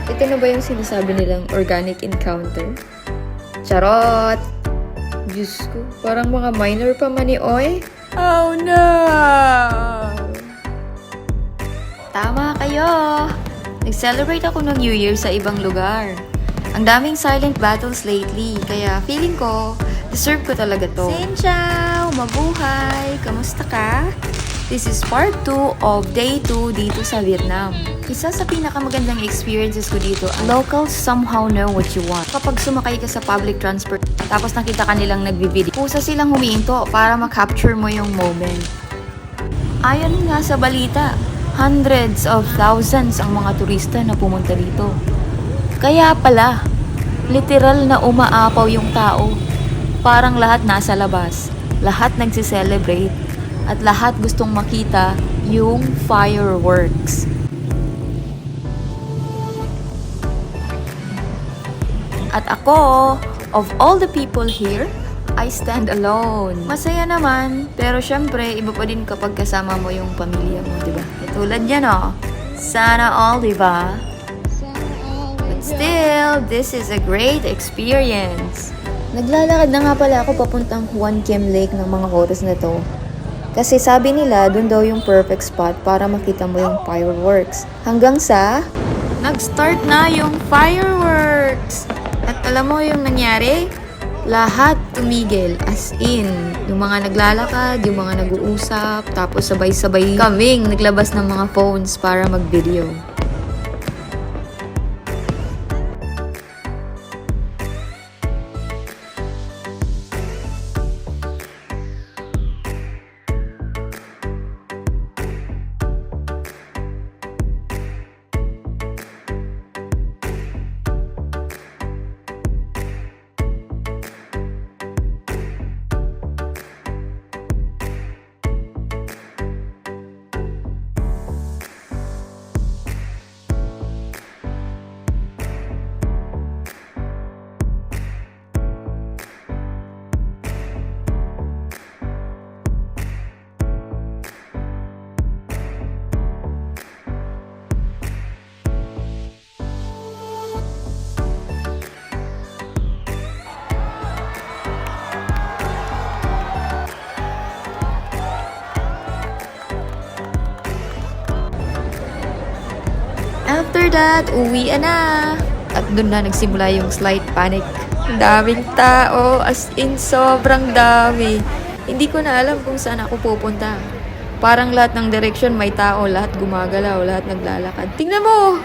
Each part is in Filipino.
Ito na ba yung sinasabi nilang organic encounter? Charot! Diyos ko, parang mga minor pa man ni Oy. Oh no! Tama kayo! Nag-celebrate ako ng New Year sa ibang lugar. Ang daming silent battles lately, kaya feeling ko, deserve ko talaga to. Xin chào! Mabuhay! Kamusta ka? This is part 2 of day 2 dito sa Vietnam. Isa sa pinakamagandang experiences ko dito, locals somehow know what you want. Kapag sumakay ka sa public transport, tapos nakita ka nilang nagbi-video, pusa silang humihinto para ma-capture mo yung moment. Ayon nga sa balita, hundreds of thousands ang mga turista na pumunta dito. Kaya pala, literal na umaapaw yung tao. Parang lahat nasa labas, lahat nagsi-celebrate, at lahat gustong makita yung fireworks. At ako, of all the people here, I stand alone. Masaya naman, pero syempre, iba pa din kapag kasama mo yung pamilya mo, diba? Tulad yan, oh. Sana all, diba? But still, this is a great experience. Naglalakad na nga pala ako papuntang Huan Kiem Lake ng mga oras na to. Kasi sabi nila, dun daw yung perfect spot para makita mo yung fireworks. Hanggang sa, nag-start na yung fireworks! At alam mo yung nangyari? Lahat tumigil, as in, yung mga naglalakad, yung mga nag-uusap, tapos sabay-sabay kaming naglabas ng mga phones para mag-video. After that, uwi na. At doon na nagsimula yung slight panic. Ang daming tao, as in sobrang dami. Hindi ko na alam kung saan ako pupunta. Parang lahat ng direction may tao, lahat gumagalaw, lahat naglalakad. Tingnan mo!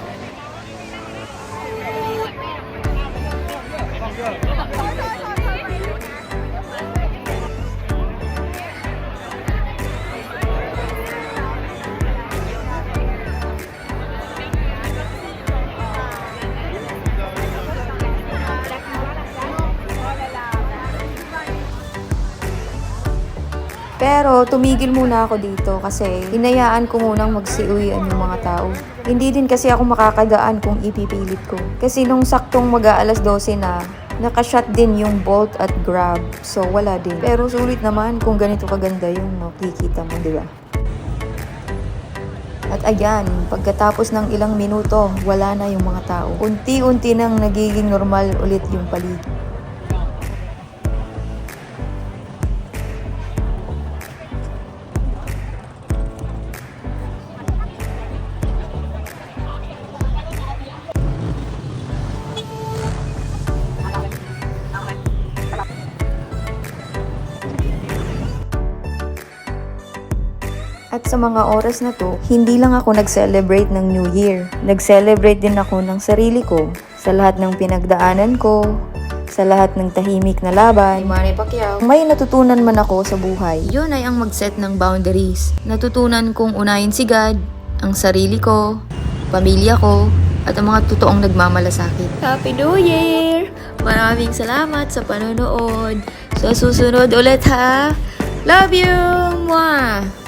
Pero tumigil muna ako dito kasi hinayaan ko munang magsiuwian yung mga tao. Hindi din kasi ako makakagaan kung ipipilit ko. Kasi nung saktong mag-aalas 12 na, nakashut din yung Bolt at Grab. So wala din. Pero sulit naman kung ganito kaganda yung makikita mo, di ba? At ayan, pagkatapos ng ilang minuto, wala na yung mga tao. Unti-unti nang nagiging normal ulit yung paligid. At sa mga oras na to, hindi lang ako nag-celebrate ng New Year. Nag-celebrate din ako ng sarili ko. Sa lahat ng pinagdaanan ko, sa lahat ng tahimik na laban. Manny Pacquiao. May natutunan man ako sa buhay. Yun ay ang mag-set ng boundaries. Natutunan kong unahin si God, ang sarili ko, pamilya ko, at ang mga totoong nagmamalasakit. Happy New Year! Maraming salamat sa panonood. Sa susunod ulit ha! Love you! Mwah!